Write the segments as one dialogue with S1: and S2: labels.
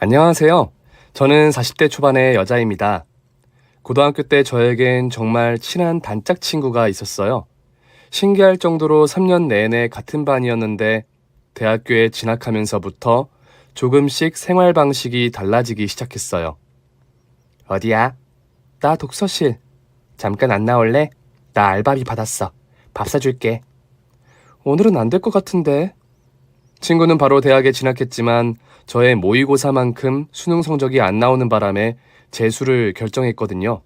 S1: 안녕하세요. 저는 40대 초반의 여자입니다. 고등학교 때 저에겐 정말 친한 단짝 친구가 있었어요. 신기할 정도로 3년 내내 같은 반이었는데 대학교에 진학하면서부터 조금씩 생활 방식이 달라지기 시작했어요. 어디야? 나 독서실. 잠깐 안 나올래? 나 알바비 받았어. 밥 사줄게. 오늘은 안 될 것 같은데. 친구는 바로 대학에 진학했지만 저의 모의고사만큼 수능 성적이 안 나오는 바람에 재수를 결정했거든요.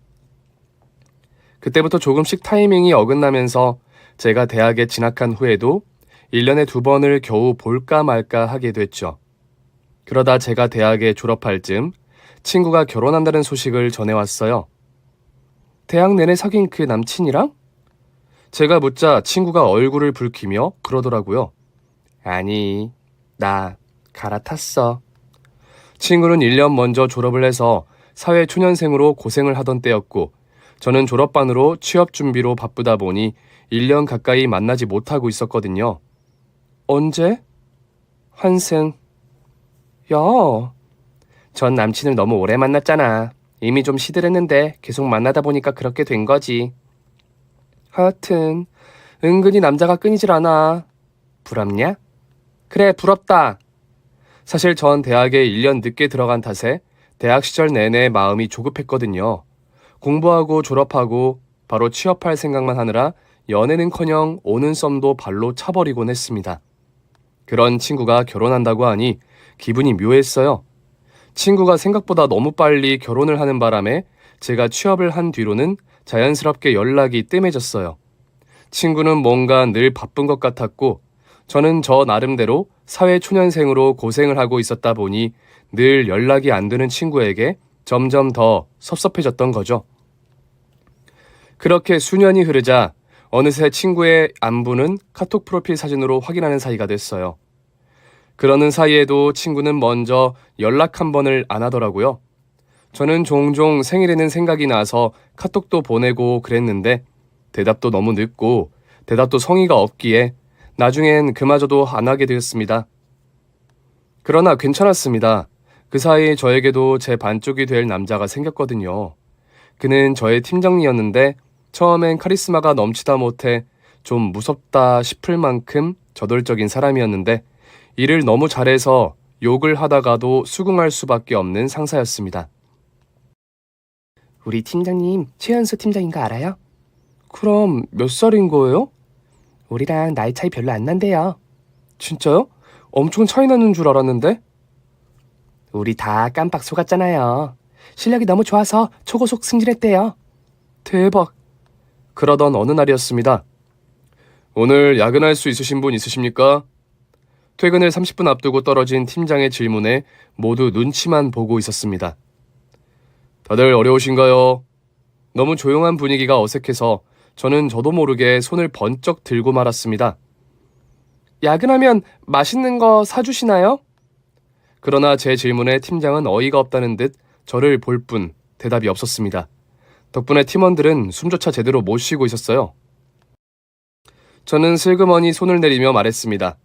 S1: 그때부터 조금씩 타이밍이 어긋나면서 제가 대학에 진학한 후에도 1년에 2번을 겨우 볼까 말까 하게 됐죠. 그러다 제가 대학에 졸업할 즈음 친구가 결혼한다는 소식을 전해왔어요. 대학 내내 사귄 그 남친이랑? 제가 묻자 친구가 얼굴을 붉히며 그러더라고요. 아니, 나 갈아탔어. 친구는 1년 먼저 졸업을 해서 사회초년생으로 고생을 하던 때였고 저는 졸업반으로 취업 준비로 바쁘다 보니 1년 가까이 만나지 못하고 있었거든요. 언제? 환승. 야, 전 남친을 너무 오래 만났잖아. 이미 좀 시들했는데 계속 만나다 보니까 그렇게 된 거지. 하여튼 은근히 남자가 끊이질 않아. 부럽냐? 그래, 부럽다. 사실 전 대학에 1년 늦게 들어간 탓에 대학 시절 내내 마음이 조급했거든요. 공부하고 졸업하고 바로 취업할 생각만 하느라 연애는커녕 오는 썸도 발로 차버리곤 했습니다. 그런 친구가 결혼한다고 하니 기분이 묘했어요. 친구가 생각보다 너무 빨리 결혼을 하는 바람에 제가 취업을 한 뒤로는 자연스럽게 연락이 뜸해졌어요. 친구는 뭔가 늘 바쁜 것 같았고 저는 저 나름대로 사회초년생으로 고생을 하고 있었다 보니 늘 연락이 안 되는 친구에게 점점 더 섭섭해졌던 거죠. 그렇게 수년이 흐르자 어느새 친구의 안부는 카톡 프로필 사진으로 확인하는 사이가 됐어요. 그러는 사이에도 친구는 먼저 연락 한 번을 안 하더라고요. 저는 종종 생일에는 생각이 나서 카톡도 보내고 그랬는데 대답도 너무 늦고 대답도 성의가 없기에 나중엔 그마저도 안 하게 되었습니다. 그러나 괜찮았습니다. 그 사이 저에게도 제 반쪽이 될 남자가 생겼거든요. 그는 저의 팀장이었는데 처음엔 카리스마가 넘치다 못해 좀 무섭다 싶을 만큼 저돌적인 사람이었는데 일을 너무 잘해서 욕을 하다가도 수긍할 수밖에 없는 상사였습니다. 우리 팀장님 최연소 팀장인 거 알아요? 그럼 몇 살인 거예요? 우리랑 나이 차이 별로 안 난대요. 진짜요? 엄청 차이 나는 줄 알았는데? 우리 다 깜빡 속았잖아요. 실력이 너무 좋아서 초고속 승진했대요. 대박. 그러던 어느 날이었습니다. 오늘 야근할 수 있으신 분 있으십니까? 퇴근을 30분 앞두고 떨어진 팀장의 질문에 모두 눈치만 보고 있었습니다. 다들 어려우신가요? 너무 조용한 분위기가 어색해서 저는 저도 모르게 손을 번쩍 들고 말았습니다. 야근하면 맛있는 거 사주시나요? 그러나 제 질문에 팀장은 어이가 없다는 듯 저를 볼 뿐 대답이 없었습니다. 덕분에 팀원들은 숨조차 제대로 못 쉬고 있었어요. 저는 슬그머니 손을 내리며 말했습니다.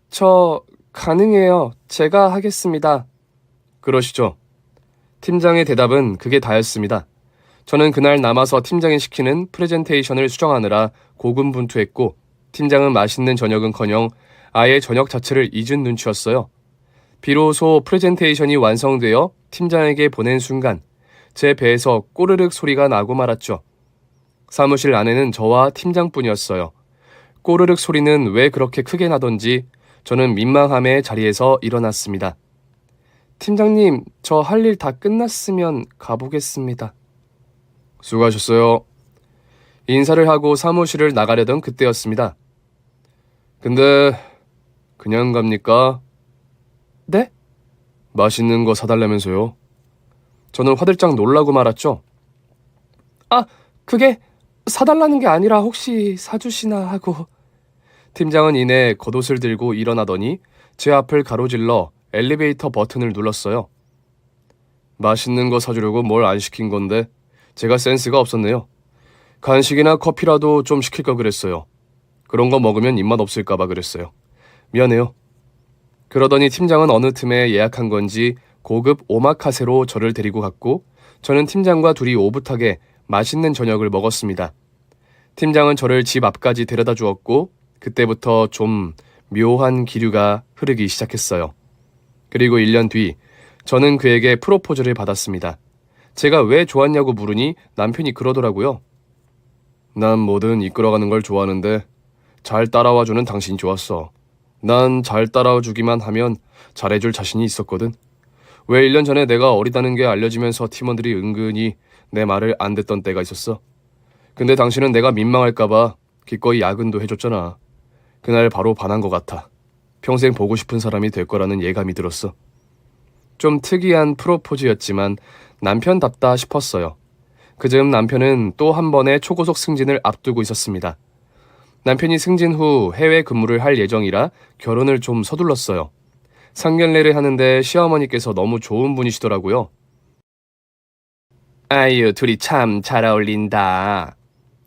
S1: 저 가능해요. 제가 하겠습니다. 그러시죠. 팀장의 대답은 그게 다였습니다. 저는 그날 남아서 팀장이 시키는 프레젠테이션을 수정하느라 고군분투했고 팀장은 맛있는 저녁은커녕 아예 저녁 자체를 잊은 눈치였어요. 비로소 프레젠테이션이 완성되어 팀장에게 보낸 순간 제 배에서 꼬르륵 소리가 나고 말았죠. 사무실 안에는 저와 팀장뿐이었어요. 꼬르륵 소리는 왜 그렇게 크게 나던지 저는 민망함에 자리에서 일어났습니다. 팀장님, 저 할 일 다 끝났으면 가보겠습니다. 수고하셨어요. 인사를 하고 사무실을 나가려던 그때였습니다. 근데 그냥 갑니까? 네? 맛있는 거 사달라면서요. 저는 화들짝 놀라고 말았죠. 아, 그게 사달라는 게 아니라 혹시 사주시나 하고. 팀장은 이내 겉옷을 들고 일어나더니 제 앞을 가로질러 엘리베이터 버튼을 눌렀어요. 맛있는 거 사주려고 뭘 안 시킨 건데 제가 센스가 없었네요. 간식이나 커피라도 좀 시킬 걸 그랬어요. 그런 거 먹으면 입맛 없을까 봐 그랬어요. 미안해요. 그러더니 팀장은 어느 틈에 예약한 건지 고급 오마카세로 저를 데리고 갔고 저는 팀장과 둘이 오붓하게 맛있는 저녁을 먹었습니다. 팀장은 저를 집 앞까지 데려다 주었고 그때부터 좀 묘한 기류가 흐르기 시작했어요. 그리고 1년 뒤 저는 그에게 프로포즈를 받았습니다. 제가 왜 좋았냐고 물으니 남편이 그러더라고요. 난 뭐든 이끌어가는 걸 좋아하는데 잘 따라와주는 당신이 좋았어. 난 잘 따라와주기만 하면 잘해줄 자신이 있었거든. 왜 1년 전에 내가 어리다는 게 알려지면서 팀원들이 은근히 내 말을 안 듣던 때가 있었어. 근데 당신은 내가 민망할까봐 기꺼이 야근도 해줬잖아. 그날 바로 반한 것 같아. 평생 보고 싶은 사람이 될 거라는 예감이 들었어. 좀 특이한 프로포즈였지만 남편답다 싶었어요. 그즈음 남편은 또 한 번의 초고속 승진을 앞두고 있었습니다. 남편이 승진 후 해외 근무를 할 예정이라 결혼을 좀 서둘렀어요. 상견례를 하는데 시어머니께서 너무 좋은 분이시더라고요. 아유, 둘이 참 잘 어울린다.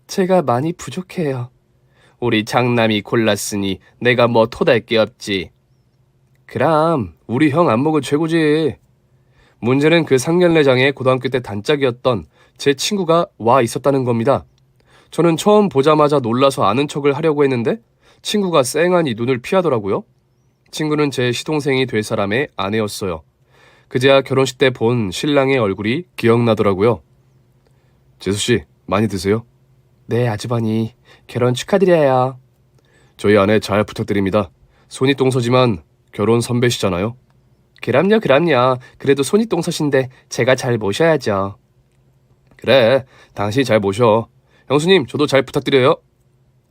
S1: 제가 많이 부족해요. 우리 장남이 골랐으니 내가 뭐 토달 게 없지. 그럼 우리 형 안목은 최고지. 문제는 그 상견례장에 고등학교 때 단짝이었던 제 친구가 와 있었다는 겁니다. 저는 처음 보자마자 놀라서 아는 척을 하려고 했는데 친구가 쌩하니 눈을 피하더라고요. 친구는 제 시동생이 될 사람의 아내였어요. 그제야 결혼식 때 본 신랑의 얼굴이 기억나더라고요. 재수씨, 많이 드세요? 네, 아주버니. 결혼 축하드려요. 저희 아내 잘 부탁드립니다. 손이 똥서지만 결혼 선배시잖아요. 그럼요, 그럼요. 그래도 손이 똥서신데 제가 잘 모셔야죠. 그래, 당신이 잘 모셔. 형수님, 저도 잘 부탁드려요.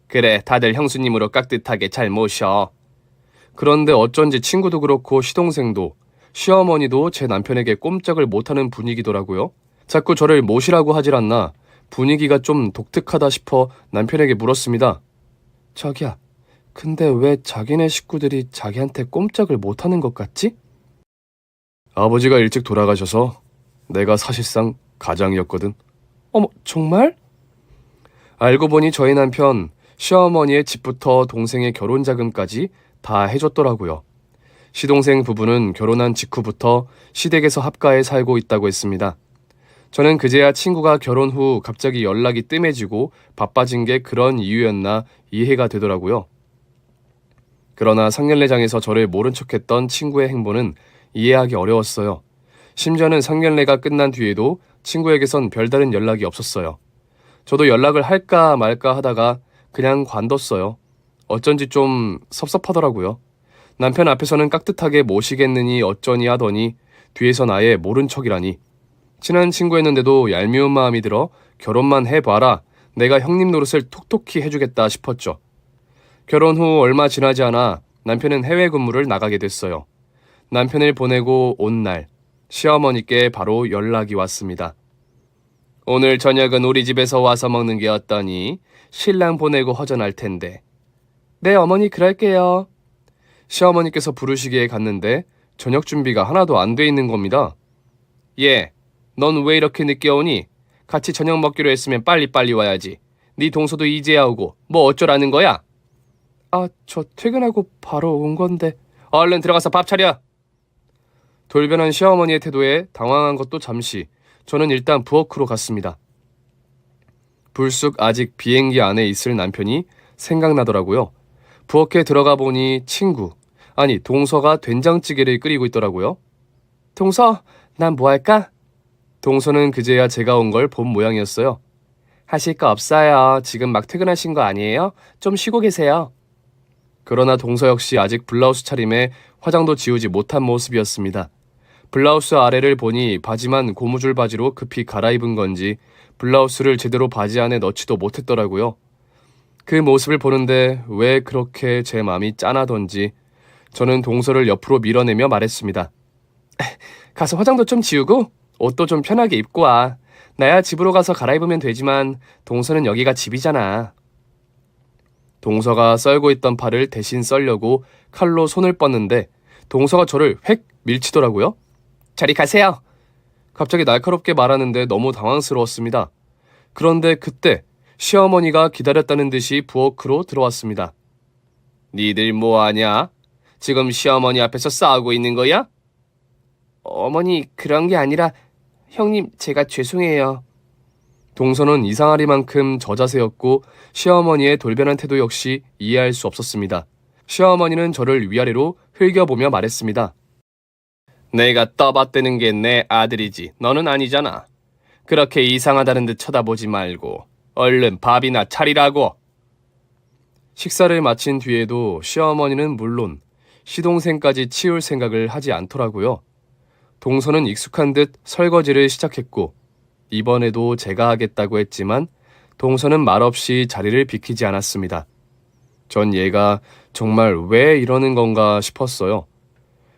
S1: 그래, 다들 형수님으로 깍듯하게 잘 모셔. 그런데 어쩐지 친구도 그렇고 시동생도 시어머니도 제 남편에게 꼼짝을 못하는 분위기더라고요. 자꾸 저를 모시라고 하질 않나 분위기가 좀 독특하다 싶어 남편에게 물었습니다. 자기야, 근데 왜 자기네 식구들이 자기한테 꼼짝을 못하는 것 같지? 아버지가 일찍 돌아가셔서 내가 사실상 가장이었거든. 어머, 정말? 알고 보니 저희 남편 시어머니의 집부터 동생의 결혼 자금까지 다 해줬더라고요. 시동생 부부는 결혼한 직후부터 시댁에서 합가해 살고 있다고 했습니다. 저는 그제야 친구가 결혼 후 갑자기 연락이 뜸해지고 바빠진 게 그런 이유였나 이해가 되더라고요. 그러나 상견례장에서 저를 모른 척했던 친구의 행보는 이해하기 어려웠어요. 심지어는 상견례가 끝난 뒤에도 친구에게선 별다른 연락이 없었어요. 저도 연락을 할까 말까 하다가 그냥 관뒀어요. 어쩐지 좀 섭섭하더라고요. 남편 앞에서는 깍듯하게 모시겠느니 어쩌니 하더니 뒤에선 아예 모른 척이라니. 친한 친구였는데도 얄미운 마음이 들어 결혼만 해봐라. 내가 형님 노릇을 톡톡히 해주겠다 싶었죠. 결혼 후 얼마 지나지 않아 남편은 해외 근무를 나가게 됐어요. 남편을 보내고 온 날 시어머니께 바로 연락이 왔습니다. 오늘 저녁은 우리 집에서 와서 먹는 게 어떠니? 신랑 보내고 허전할 텐데. 네, 어머니 그럴게요. 시어머니께서 부르시기에 갔는데 저녁 준비가 하나도 안 돼 있는 겁니다. 예, 넌 왜 이렇게 늦게 오니? 같이 저녁 먹기로 했으면 빨리빨리 와야지. 네 동서도 이제야 오고 뭐 어쩌라는 거야? 아, 저 퇴근하고 바로 온 건데. 얼른 들어가서 밥 차려. 돌변한 시어머니의 태도에 당황한 것도 잠시. 저는 일단 부엌으로 갔습니다. 불쑥 아직 비행기 안에 있을 남편이 생각나더라고요. 부엌에 들어가 보니 친구, 아니 동서가 된장찌개를 끓이고 있더라고요. 동서, 난 뭐 할까? 동서는 그제야 제가 온 걸 본 모양이었어요. 하실 거 없어요. 지금 막 퇴근하신 거 아니에요? 좀 쉬고 계세요. 그러나 동서 역시 아직 블라우스 차림에 화장도 지우지 못한 모습이었습니다. 블라우스 아래를 보니 바지만 고무줄 바지로 급히 갈아입은 건지 블라우스를 제대로 바지 안에 넣지도 못했더라고요. 그 모습을 보는데 왜 그렇게 제 마음이 짠하던지 저는 동서를 옆으로 밀어내며 말했습니다. 가서 화장도 좀 지우고 옷도 좀 편하게 입고 와. 나야 집으로 가서 갈아입으면 되지만 동서는 여기가 집이잖아. 동서가 썰고 있던 팔을 대신 썰려고 칼로 손을 뻗는데 동서가 저를 획 밀치더라고요. 저리 가세요. 갑자기 날카롭게 말하는데 너무 당황스러웠습니다. 그런데 그때 시어머니가 기다렸다는 듯이 부엌으로 들어왔습니다. 니들 뭐하냐? 지금 시어머니 앞에서 싸우고 있는 거야? 어머니, 그런 게 아니라 형님, 제가 죄송해요. 동서는 이상하리만큼 저자세였고 시어머니의 돌변한 태도 역시 이해할 수 없었습니다. 시어머니는 저를 위아래로 흘겨보며 말했습니다. 내가 떠받드는 게 내 아들이지 너는 아니잖아. 그렇게 이상하다는 듯 쳐다보지 말고 얼른 밥이나 차리라고. 식사를 마친 뒤에도 시어머니는 물론 시동생까지 치울 생각을 하지 않더라고요. 동서는 익숙한 듯 설거지를 시작했고 이번에도 제가 하겠다고 했지만 동서는 말없이 자리를 비키지 않았습니다. 전 얘가 정말 왜 이러는 건가 싶었어요.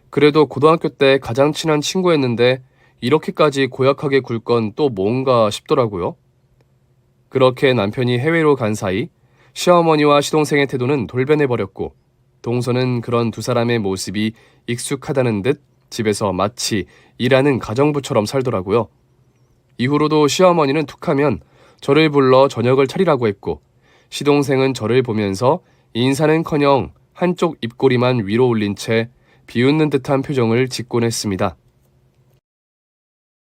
S1: 그래도 고등학교 때 가장 친한 친구였는데 이렇게까지 고약하게 굴 건 또 뭔가 싶더라고요. 그렇게 남편이 해외로 간 사이 시어머니와 시동생의 태도는 돌변해버렸고 동서는 그런 두 사람의 모습이 익숙하다는 듯 집에서 마치 일하는 가정부처럼 살더라고요. 이후로도 시어머니는 툭하면 저를 불러 저녁을 차리라고 했고 시동생은 저를 보면서 인사는커녕 한쪽 입꼬리만 위로 올린 채 비웃는 듯한 표정을 짓곤 했습니다.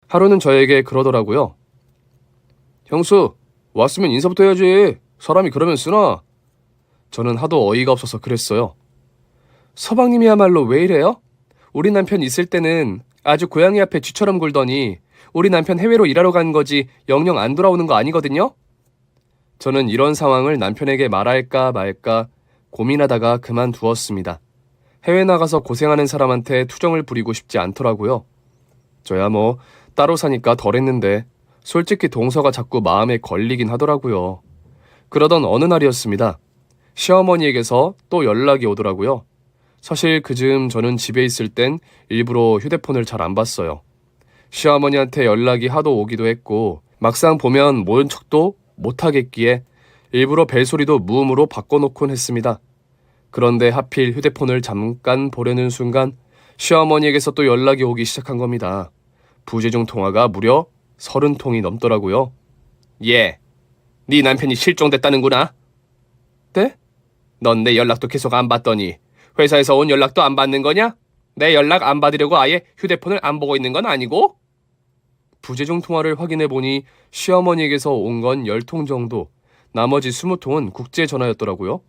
S1: 하루는 저에게 그러더라고요. 형수, 왔으면 인사부터 해야지. 사람이 그러면 쓰나? 저는 하도 어이가 없어서 그랬어요. 서방님이야말로 왜 이래요? 우리 남편 있을 때는 아주 고양이 앞에 쥐처럼 굴더니 우리 남편 해외로 일하러 간 거지 영영 안 돌아오는 거 아니거든요? 저는 이런 상황을 남편에게 말할까 말까 고민하다가 그만두었습니다. 해외 나가서 고생하는 사람한테 투정을 부리고 싶지 않더라고요. 저야 뭐 따로 사니까 덜했는데 솔직히 동서가 자꾸 마음에 걸리긴 하더라고요. 그러던 어느 날이었습니다. 시어머니에게서 또 연락이 오더라고요. 사실 그즈음 저는 집에 있을 땐 일부러 휴대폰을 잘 안 봤어요. 시어머니한테 연락이 하도 오기도 했고 막상 보면 모른 척도 못하겠기에 일부러 벨소리도 무음으로 바꿔놓곤 했습니다. 그런데 하필 휴대폰을 잠깐 보려는 순간 시어머니에게서 또 연락이 오기 시작한 겁니다. 부재중 통화가 무려 30통이 넘더라고요. 예, 네 남편이 실종됐다는구나. 네? 넌 내 연락도 계속 안 받더니 회사에서 온 연락도 안 받는 거냐? 내 연락 안 받으려고 아예 휴대폰을 안 보고 있는 건 아니고? 부재중 통화를 확인해 보니 시어머니에게서 온 건 10통 정도, 나머지 20통은 국제 전화였더라고요.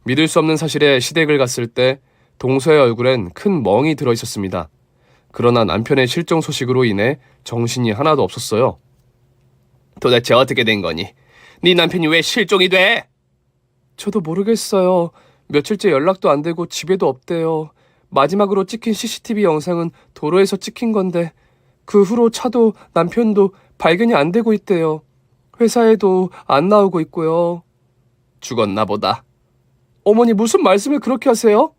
S1: 믿을 수 없는 사실에 시댁을 갔을 때 동서의 얼굴엔 큰 멍이 들어 있었습니다. 그러나 남편의 실종 소식으로 인해 정신이 하나도 없었어요. 도대체 어떻게 된 거니? 네 남편이 왜 실종이 돼? 저도 모르겠어요. 며칠째 연락도 안 되고 집에도 없대요. 마지막으로 찍힌 CCTV 영상은 도로에서 찍힌 건데 그 후로 차도 남편도 발견이 안 되고 있대요. 회사에도 안 나오고 있고요. 죽었나 보다. 어머니 무슨 말씀을 그렇게 하세요?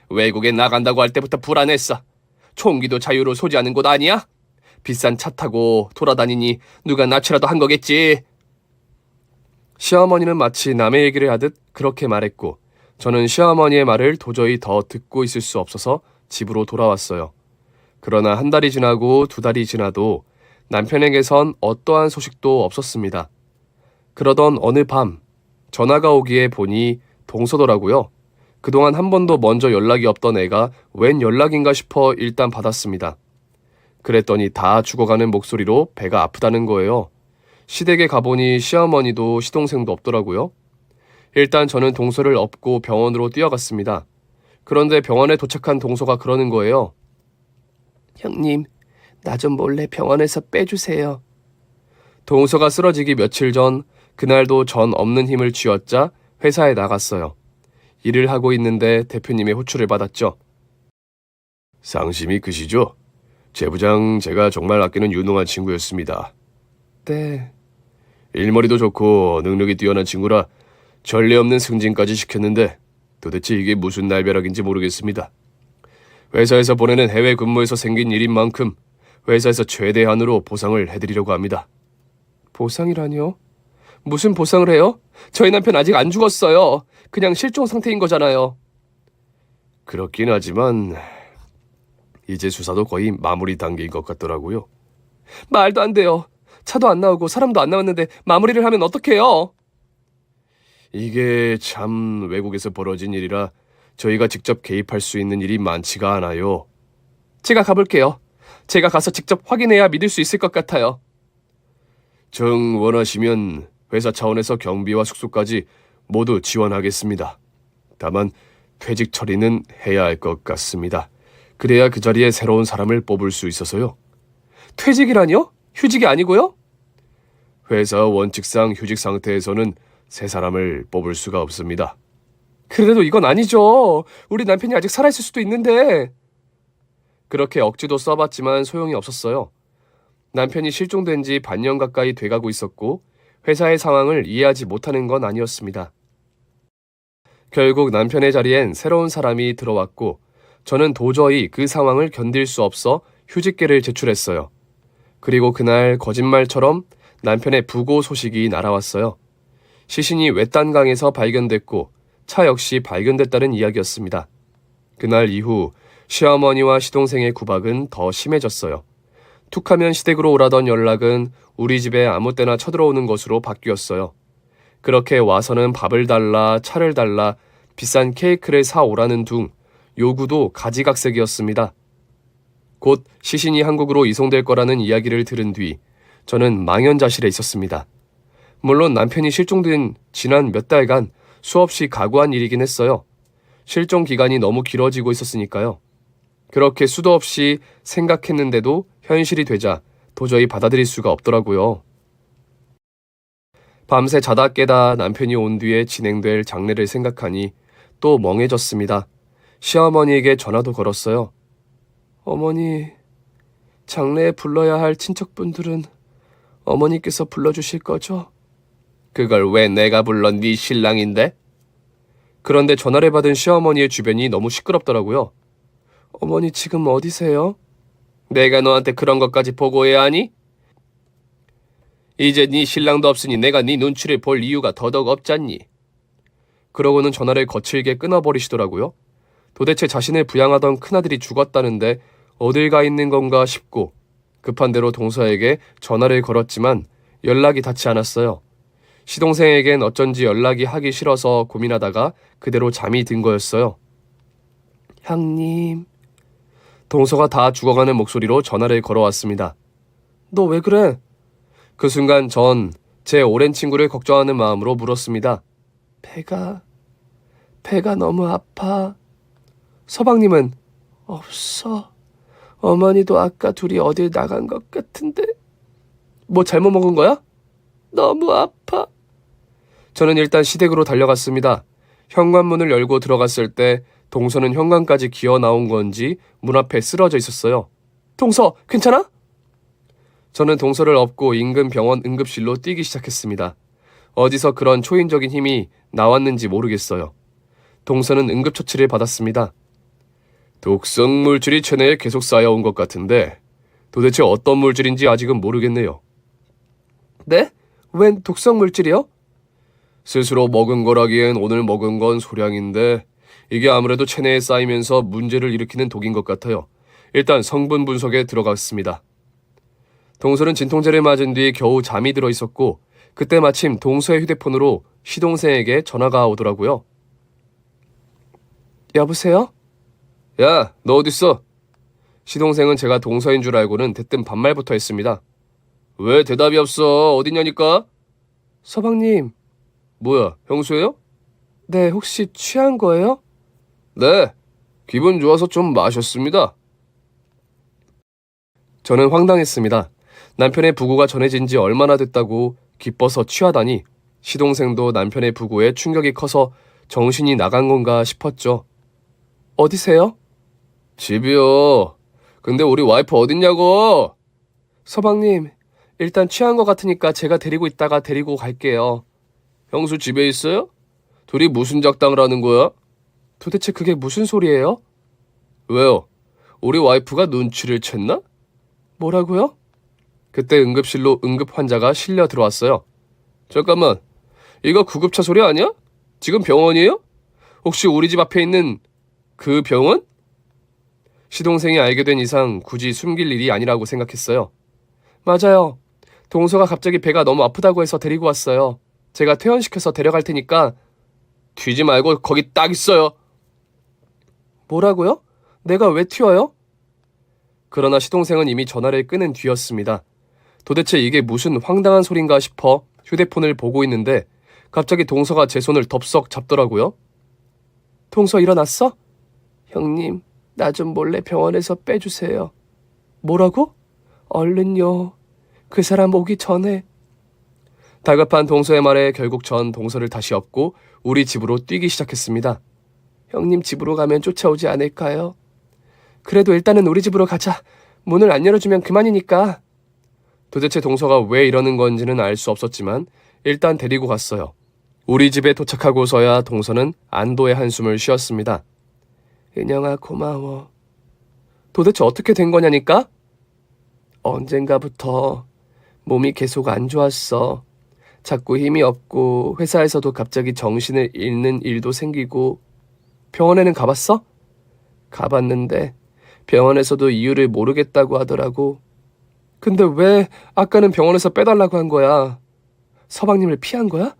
S1: 외국에 나간다고 할 때부터 불안했어. 총기도 자유로 소지하는 곳 아니야? 비싼 차 타고 돌아다니니 누가 납치라도 한 거겠지. 시어머니는 마치 남의 얘기를 하듯 그렇게 말했고 저는 시어머니의 말을 도저히 더 듣고 있을 수 없어서 집으로 돌아왔어요. 그러나 한 달이 지나고 2달이 지나도 남편에게선 어떠한 소식도 없었습니다. 그러던 어느 밤 전화가 오기에 보니 동서더라고요. 그동안 한 번도 먼저 연락이 없던 애가 웬 연락인가 싶어 일단 받았습니다. 그랬더니 다 죽어가는 목소리로 배가 아프다는 거예요. 시댁에 가보니 시어머니도 시동생도 없더라고요. 일단 저는 동서를 업고 병원으로 뛰어갔습니다. 그런데 병원에 도착한 동서가 그러는 거예요. 형님, 나 좀 몰래 병원에서 빼주세요. 동서가 쓰러지기 며칠 전 그날도 전 없는 힘을 쥐어짜 회사에 나갔어요. 일을 하고 있는데 대표님의 호출을 받았죠. 상심이 크시죠? 제 부장 제가 정말 아끼는 유능한 친구였습니다. 네. 일머리도 좋고 능력이 뛰어난 친구라 전례 없는 승진까지 시켰는데 도대체 이게 무슨 날벼락인지 모르겠습니다. 회사에서 보내는 해외 근무에서 생긴 일인 만큼 회사에서 최대한으로 보상을 해드리려고 합니다. 보상이라뇨? 무슨 보상을 해요? 저희 남편 아직 안 죽었어요. 그냥 실종 상태인 거잖아요. 그렇긴 하지만 이제 수사도 거의 마무리 단계인 것 같더라고요. 말도 안 돼요. 차도 안 나오고 사람도 안 나왔는데 마무리를 하면 어떡해요? 이게 참 외국에서 벌어진 일이라 저희가 직접 개입할 수 있는 일이 많지가 않아요. 제가 가볼게요. 제가 가서 직접 확인해야 믿을 수 있을 것 같아요. 정 원하시면 회사 차원에서 경비와 숙소까지 모두 지원하겠습니다. 다만 퇴직 처리는 해야 할 것 같습니다. 그래야 그 자리에 새로운 사람을 뽑을 수 있어서요. 퇴직이라뇨? 휴직이 아니고요? 회사 원칙상 휴직 상태에서는 새 사람을 뽑을 수가 없습니다. 그래도 이건 아니죠. 우리 남편이 아직 살아있을 수도 있는데. 그렇게 억지도 써봤지만 소용이 없었어요. 남편이 실종된 지 반년 가까이 돼가고 있었고 회사의 상황을 이해하지 못하는 건 아니었습니다. 결국 남편의 자리엔 새로운 사람이 들어왔고 저는 도저히 그 상황을 견딜 수 없어 휴직계를 제출했어요. 그리고 그날 거짓말처럼 남편의 부고 소식이 날아왔어요. 시신이 외딴강에서 발견됐고 차 역시 발견됐다는 이야기였습니다. 그날 이후 시어머니와 시동생의 구박은 더 심해졌어요. 툭하면 시댁으로 오라던 연락은 우리 집에 아무 때나 쳐들어오는 것으로 바뀌었어요. 그렇게 와서는 밥을 달라, 차를 달라, 비싼 케이크를 사오라는 둥 요구도 가지각색이었습니다. 곧 시신이 한국으로 이송될 거라는 이야기를 들은 뒤 저는 망연자실해 있었습니다. 물론 남편이 실종된 지난 몇 달간 수없이 각오한 일이긴 했어요. 실종 기간이 너무 길어지고 있었으니까요. 그렇게 수도 없이 생각했는데도 현실이 되자 도저히 받아들일 수가 없더라고요. 밤새 자다 깨다 남편이 온 뒤에 진행될 장례를 생각하니 또 멍해졌습니다. 시어머니에게 전화도 걸었어요. 어머니, 장례에 불러야 할 친척분들은 어머니께서 불러주실 거죠? 그걸 왜 내가 불러 네 신랑인데? 그런데 전화를 받은 시어머니의 주변이 너무 시끄럽더라고요. 어머니 지금 어디세요? 내가 너한테 그런 것까지 보고해야 하니? 이제 네 신랑도 없으니 내가 네 눈치를 볼 이유가 더더욱 없잖니. 그러고는 전화를 거칠게 끊어버리시더라고요. 도대체 자신을 부양하던 큰아들이 죽었다는데 어딜 가 있는 건가 싶고 급한 대로 동서에게 전화를 걸었지만 연락이 닿지 않았어요. 시동생에겐 어쩐지 연락이 하기 싫어서 고민하다가 그대로 잠이 든 거였어요. 형님. 동서가 다 죽어가는 목소리로 전화를 걸어왔습니다. 너 왜 그래? 그 순간 전 제 오랜 친구를 걱정하는 마음으로 물었습니다. 배가 너무 아파. 서방님은 없어. 어머니도 아까 둘이 어딜 나간 것 같은데. 뭐 잘못 먹은 거야? 너무 아파. 저는 일단 시댁으로 달려갔습니다. 현관문을 열고 들어갔을 때 동서는 현관까지 기어 나온 건지 문 앞에 쓰러져 있었어요. 동서, 괜찮아? 저는 동서를 업고 인근 병원 응급실로 뛰기 시작했습니다. 어디서 그런 초인적인 힘이 나왔는지 모르겠어요. 동서는 응급처치를 받았습니다. 독성 물질이 체내에 계속 쌓여온 것 같은데 도대체 어떤 물질인지 아직은 모르겠네요. 네? 웬 독성 물질이요? 스스로 먹은 거라기엔 오늘 먹은 건 소량인데 이게 아무래도 체내에 쌓이면서 문제를 일으키는 독인 것 같아요. 일단 성분 분석에 들어갔습니다. 동서는 진통제를 맞은 뒤 겨우 잠이 들어 있었고 그때 마침 동서의 휴대폰으로 시동생에게 전화가 오더라고요. 여보세요? 야, 너 어딨어? 시동생은 제가 동서인 줄 알고는 대뜸 반말부터 했습니다. 왜 대답이 없어? 어딨냐니까? 서방님. 뭐야, 형수예요? 네, 혹시 취한 거예요? 네, 기분 좋아서 좀 마셨습니다. 저는 황당했습니다. 남편의 부고가 전해진 지 얼마나 됐다고 기뻐서 취하다니 시동생도 남편의 부고에 충격이 커서 정신이 나간 건가 싶었죠. 어디세요? 집이요. 근데 우리 와이프 어딨냐고? 서방님, 일단 취한 것 같으니까 제가 데리고 있다가 데리고 갈게요. 형수 집에 있어요? 둘이 무슨 작당을 하는 거야? 도대체 그게 무슨 소리예요? 왜요? 우리 와이프가 눈치를 챘나? 뭐라고요? 그때 응급실로 응급 환자가 실려 들어왔어요. 잠깐만, 이거 구급차 소리 아니야? 지금 병원이에요? 혹시 우리 집 앞에 있는 그 병원? 시동생이 알게 된 이상 굳이 숨길 일이 아니라고 생각했어요. 맞아요. 동서가 갑자기 배가 너무 아프다고 해서 데리고 왔어요. 제가 퇴원시켜서 데려갈 테니까 튀지 말고 거기 딱 있어요. 뭐라고요? 내가 왜 튀어요? 그러나 시동생은 이미 전화를 끊은 뒤였습니다. 도대체 이게 무슨 황당한 소린가 싶어 휴대폰을 보고 있는데 갑자기 동서가 제 손을 덥석 잡더라고요. 동서 일어났어? 형님, 나 좀 몰래 병원에서 빼주세요. 뭐라고? 얼른요. 그 사람 오기 전에. 다급한 동서의 말에 결국 전 동서를 다시 업고 우리 집으로 뛰기 시작했습니다. 형님 집으로 가면 쫓아오지 않을까요? 그래도 일단은 우리 집으로 가자. 문을 안 열어주면 그만이니까. 도대체 동서가 왜 이러는 건지는 알 수 없었지만 일단 데리고 갔어요. 우리 집에 도착하고서야 동서는 안도의 한숨을 쉬었습니다. 은영아 고마워. 도대체 어떻게 된 거냐니까? 언젠가부터 몸이 계속 안 좋았어. 자꾸 힘이 없고 회사에서도 갑자기 정신을 잃는 일도 생기고. 병원에는 가봤어? 가봤는데 병원에서도 이유를 모르겠다고 하더라고. 근데 왜 아까는 병원에서 빼달라고 한 거야? 서방님을 피한 거야?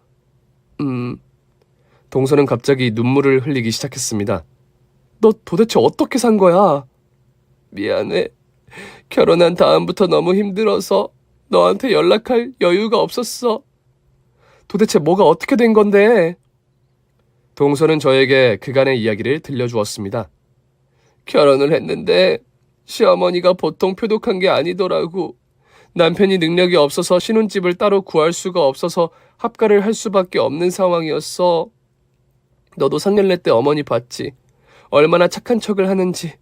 S1: 동서는 갑자기 눈물을 흘리기 시작했습니다. 너 도대체 어떻게 산 거야? 미안해. 결혼한 다음부터 너무 힘들어서 너한테 연락할 여유가 없었어. 도대체 뭐가 어떻게 된 건데? 동서는 저에게 그간의 이야기를 들려주었습니다. 결혼을 했는데 시어머니가 보통 표독한 게 아니더라고. 남편이 능력이 없어서 신혼집을 따로 구할 수가 없어서 합가를 할 수밖에 없는 상황이었어. 너도 상견례 때 어머니 봤지? 얼마나 착한 척을 하는지.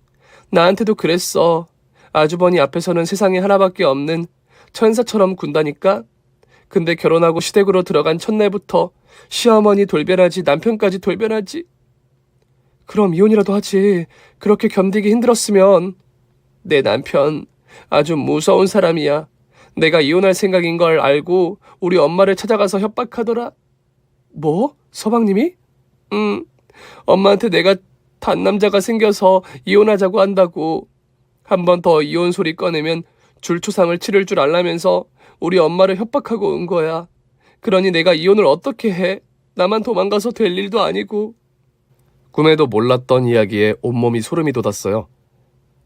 S1: 나한테도 그랬어. 아주버니 앞에서는 세상에 하나밖에 없는 천사처럼 군다니까. 근데 결혼하고 시댁으로 들어간 첫날부터 시어머니 돌변하지 남편까지 돌변하지. 그럼 이혼이라도 하지. 그렇게 견디기 힘들었으면. 내 남편 아주 무서운 사람이야. 내가 이혼할 생각인 걸 알고 우리 엄마를 찾아가서 협박하더라. 뭐? 서방님이? 응. 엄마한테 내가 단남자가 생겨서 이혼하자고 한다고. 한 번 더 이혼 소리 꺼내면 줄초상을 치를 줄 알라면서 우리 엄마를 협박하고 온 거야. 그러니 내가 이혼을 어떻게 해? 나만 도망가서 될 일도 아니고. 꿈에도 몰랐던 이야기에 온몸이 소름이 돋았어요.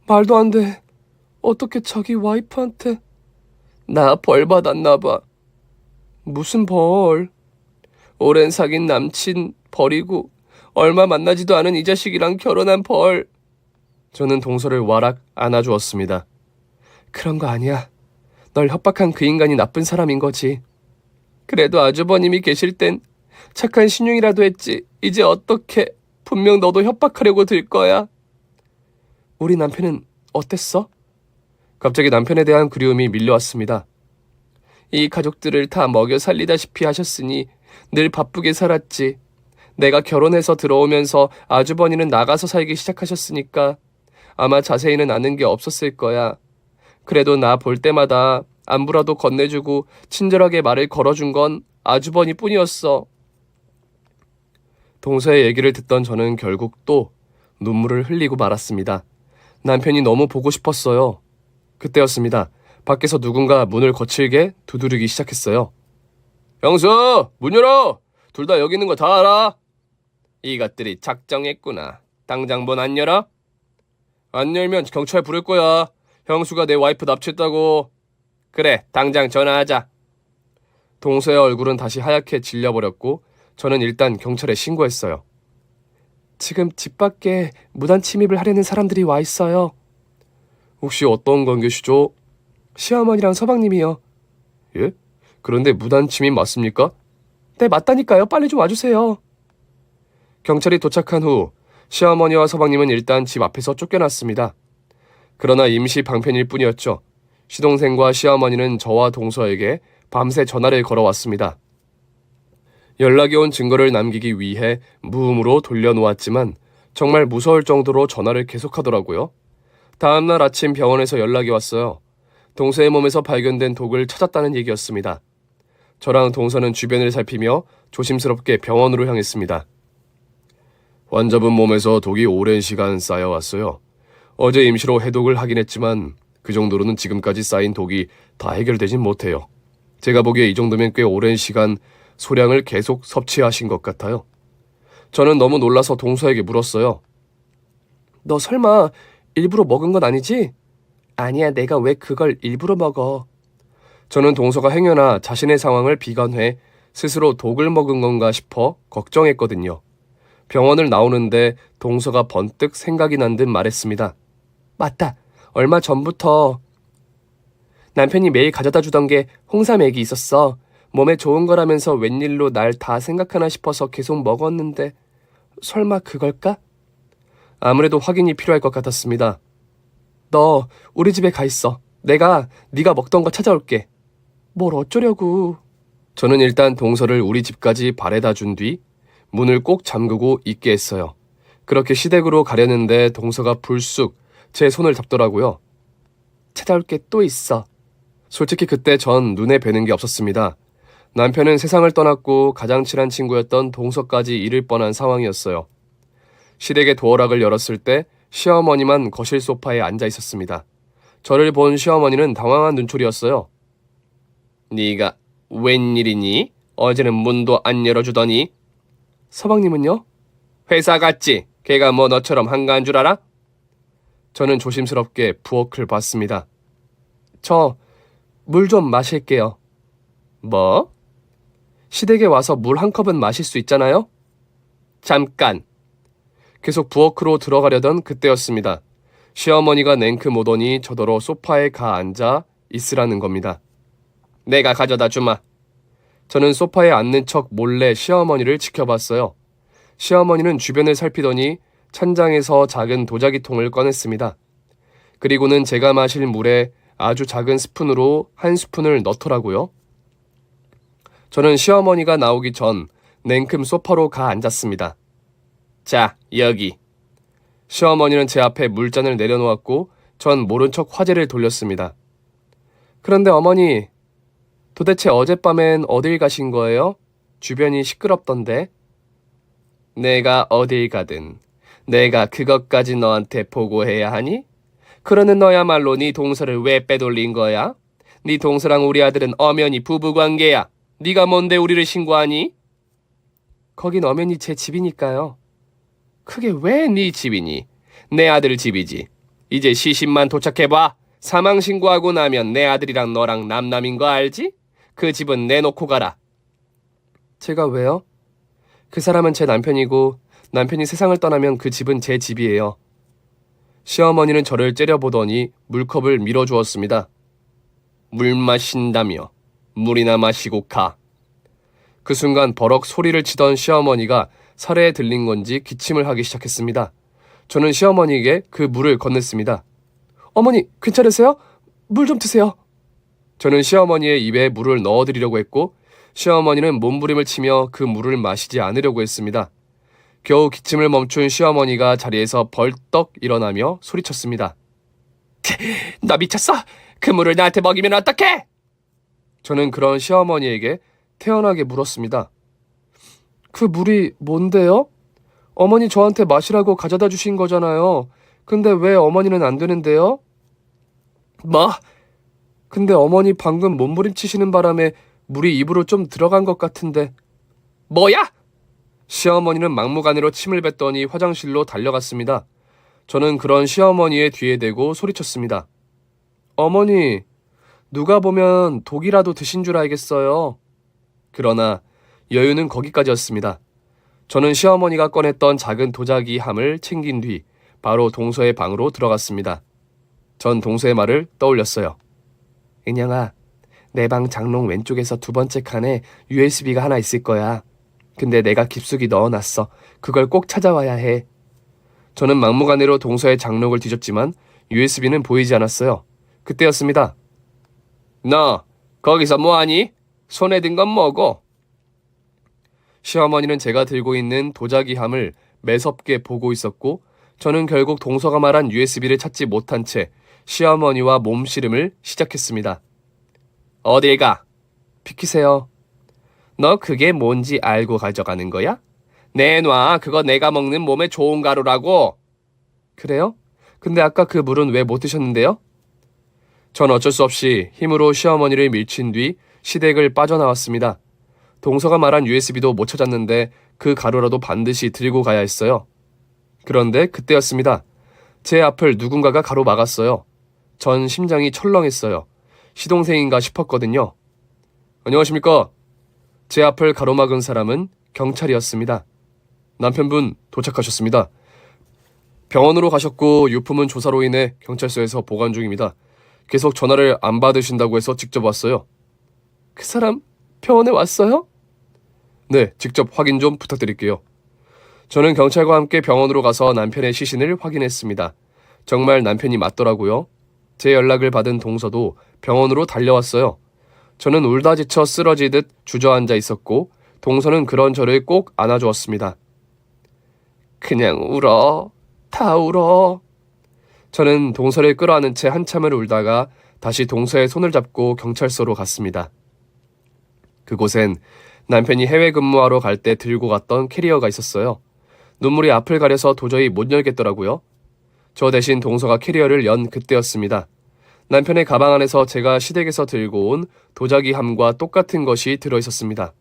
S1: 말도 안 돼. 어떻게 자기 와이프한테. 나 벌 받았나 봐. 무슨 벌? 오랜 사귄 남친 버리고 얼마 만나지도 않은 이 자식이랑 결혼한 벌. 저는 동서를 와락 안아주었습니다. 그런 거 아니야. 널 협박한 그 인간이 나쁜 사람인 거지. 그래도 아주버님이 계실 땐 착한 신용이라도 했지. 이제 어떻게. 분명 너도 협박하려고 들 거야. 우리 남편은 어땠어? 갑자기 남편에 대한 그리움이 밀려왔습니다. 이 가족들을 다 먹여 살리다시피 하셨으니 늘 바쁘게 살았지. 내가 결혼해서 들어오면서 아주버니는 나가서 살기 시작하셨으니까 아마 자세히는 아는 게 없었을 거야. 그래도 나 볼 때마다 안부라도 건네주고 친절하게 말을 걸어준 건 아주버니 뿐이었어. 동서의 얘기를 듣던 저는 결국 또 눈물을 흘리고 말았습니다. 남편이 너무 보고 싶었어요. 그때였습니다. 밖에서 누군가 문을 거칠게 두드리기 시작했어요. 형수! 문 열어! 둘 다 여기 있는 거 다 알아? 이것들이 작정했구나. 당장 문 안 열어? 안 열면 경찰 부를 거야. 형수가 내 와이프 납치했다고. 그래, 당장 전화하자. 동서의 얼굴은 다시 하얗게 질려버렸고 저는 일단 경찰에 신고했어요. 지금 집 밖에 무단 침입을 하려는 사람들이 와 있어요. 혹시 어떤 관계시죠? 시어머니랑 서방님이요. 예? 그런데 무단 침입 맞습니까? 네, 맞다니까요. 빨리 좀 와주세요. 경찰이 도착한 후 시어머니와 서방님은 일단 집 앞에서 쫓겨났습니다. 그러나 임시 방편일 뿐이었죠. 시동생과 시어머니는 저와 동서에게 밤새 전화를 걸어왔습니다. 연락이 온 증거를 남기기 위해 무음으로 돌려놓았지만 정말 무서울 정도로 전화를 계속하더라고요. 다음날 아침 병원에서 연락이 왔어요. 동서의 몸에서 발견된 독을 찾았다는 얘기였습니다. 저랑 동서는 주변을 살피며 조심스럽게 병원으로 향했습니다. 환자분 몸에서 독이 오랜 시간 쌓여왔어요. 어제 임시로 해독을 하긴 했지만 그 정도로는 지금까지 쌓인 독이 다 해결되진 못해요. 제가 보기에 이 정도면 꽤 오랜 시간 소량을 계속 섭취하신 것 같아요. 저는 너무 놀라서 동서에게 물었어요. 너 설마 일부러 먹은 건 아니지? 아니야, 내가 왜 그걸 일부러 먹어. 저는 동서가 행여나 자신의 상황을 비관해 스스로 독을 먹은 건가 싶어 걱정했거든요. 병원을 나오는데 동서가 번뜩 생각이 난 듯 말했습니다. 맞다. 얼마 전부터 남편이 매일 가져다 주던 게 홍삼액이 있었어. 몸에 좋은 거라면서 웬일로 날 다 생각하나 싶어서 계속 먹었는데 설마 그걸까? 아무래도 확인이 필요할 것 같았습니다. 너 우리 집에 가 있어. 내가 네가 먹던 거 찾아올게. 뭘 어쩌려고. 저는 일단 동서를 우리 집까지 바래다 준 뒤 문을 꼭 잠그고 있게 했어요. 그렇게 시댁으로 가려는데 동서가 불쑥 제 손을 잡더라고요. 찾아올 게 또 있어. 솔직히 그때 전 눈에 뵈는 게 없었습니다. 남편은 세상을 떠났고 가장 친한 친구였던 동서까지 잃을 뻔한 상황이었어요. 시댁의 도어락을 열었을 때 시어머니만 거실 소파에 앉아 있었습니다. 저를 본 시어머니는 당황한 눈초리였어요. 네가 웬일이니? 어제는 문도 안 열어주더니. 서방님은요? 회사 갔지? 걔가 뭐 너처럼 한가한 줄 알아? 저는 조심스럽게 부엌을 봤습니다. 저 물 좀 마실게요. 뭐? 시댁에 와서 물 한 컵은 마실 수 있잖아요? 잠깐. 계속 부엌으로 들어가려던 그때였습니다. 시어머니가 냉큼 오더니 저더러 소파에 가 앉아 있으라는 겁니다. 내가 가져다 주마. 저는 소파에 앉는 척 몰래 시어머니를 지켜봤어요. 시어머니는 주변을 살피더니 찬장에서 작은 도자기통을 꺼냈습니다. 그리고는 제가 마실 물에 아주 작은 스푼으로 한 스푼을 넣더라고요. 저는 시어머니가 나오기 전 냉큼 소파로 가 앉았습니다. 자, 여기. 시어머니는 제 앞에 물잔을 내려놓았고 전 모른 척 화제를 돌렸습니다. 그런데 어머니, 도대체 어젯밤엔 어딜 가신 거예요? 주변이 시끄럽던데. 내가 어딜 가든 내가 그것까지 너한테 보고해야 하니? 그러는 너야말로 네 동서를 왜 빼돌린 거야? 네 동서랑 우리 아들은 엄연히 부부관계야. 네가 뭔데 우리를 신고하니? 거긴 엄연히 제 집이니까요. 그게 왜 네 집이니? 내 아들 집이지. 이제 시신만 도착해봐. 사망 신고하고 나면 내 아들이랑 너랑 남남인 거 알지? 그 집은 내놓고 가라. 제가 왜요? 그 사람은 제 남편이고 남편이 세상을 떠나면 그 집은 제 집이에요. 시어머니는 저를 째려보더니 물컵을 밀어주었습니다. 물 마신다며 물이나 마시고 가. 그 순간 버럭 소리를 치던 시어머니가 살해에 들린 건지 기침을 하기 시작했습니다. 저는 시어머니에게 그 물을 건넸습니다. 어머니, 괜찮으세요? 물 좀 드세요. 저는 시어머니의 입에 물을 넣어드리려고 했고 시어머니는 몸부림을 치며 그 물을 마시지 않으려고 했습니다. 겨우 기침을 멈춘 시어머니가 자리에서 벌떡 일어나며 소리쳤습니다. 너 미쳤어? 그 물을 나한테 먹이면 어떡해? 저는 그런 시어머니에게 태연하게 물었습니다. 그 물이 뭔데요? 어머니 저한테 마시라고 가져다 주신 거잖아요. 근데 왜 어머니는 안 되는데요? 뭐? 근데 어머니 방금 몸부림치시는 바람에 물이 입으로 좀 들어간 것 같은데. 뭐야? 시어머니는 막무가내로 침을 뱉더니 화장실로 달려갔습니다. 저는 그런 시어머니의 뒤에 대고 소리쳤습니다. 어머니, 누가 보면 독이라도 드신 줄 알겠어요. 그러나 여유는 거기까지였습니다. 저는 시어머니가 꺼냈던 작은 도자기 함을 챙긴 뒤 바로 동서의 방으로 들어갔습니다. 전 동서의 말을 떠올렸어요. 은영아, 내 방 장롱 왼쪽에서 두 번째 칸에 USB가 하나 있을 거야. 근데 내가 깊숙이 넣어놨어. 그걸 꼭 찾아와야 해. 저는 막무가내로 동서의 장롱을 뒤졌지만 USB는 보이지 않았어요. 그때였습니다. 너 거기서 뭐하니? 손에 든 건 뭐고? 시어머니는 제가 들고 있는 도자기 함을 매섭게 보고 있었고 저는 결국 동서가 말한 USB를 찾지 못한 채 시어머니와 몸씨름을 시작했습니다. 어딜 가? 비키세요. 너 그게 뭔지 알고 가져가는 거야? 내놔. 그거 내가 먹는 몸에 좋은 가루라고. 그래요? 근데 아까 그 물은 왜 못 드셨는데요? 전 어쩔 수 없이 힘으로 시어머니를 밀친 뒤 시댁을 빠져나왔습니다. 동서가 말한 USB도 못 찾았는데 그 가루라도 반드시 들고 가야 했어요. 그런데 그때였습니다. 제 앞을 누군가가 가로막았어요. 전 심장이 철렁했어요. 시동생인가 싶었거든요. 안녕하십니까? 제 앞을 가로막은 사람은 경찰이었습니다. 남편분 도착하셨습니다. 병원으로 가셨고 유품은 조사로 인해 경찰서에서 보관 중입니다. 계속 전화를 안 받으신다고 해서 직접 왔어요. 그 사람 병원에 왔어요? 네, 직접 확인 좀 부탁드릴게요. 저는 경찰과 함께 병원으로 가서 남편의 시신을 확인했습니다. 정말 남편이 맞더라고요. 제 연락을 받은 동서도 병원으로 달려왔어요. 저는 울다 지쳐 쓰러지듯 주저앉아 있었고 동서는 그런 저를 꼭 안아주었습니다. 그냥 울어. 다 울어. 저는 동서를 끌어안은 채 한참을 울다가 다시 동서의 손을 잡고 경찰서로 갔습니다. 그곳엔 남편이 해외 근무하러 갈 때 들고 갔던 캐리어가 있었어요. 눈물이 앞을 가려서 도저히 못 열겠더라고요. 저 대신 동서가 캐리어를 연 그때였습니다. 남편의 가방 안에서 제가 시댁에서 들고 온 도자기함과 똑같은 것이 들어있었습니다.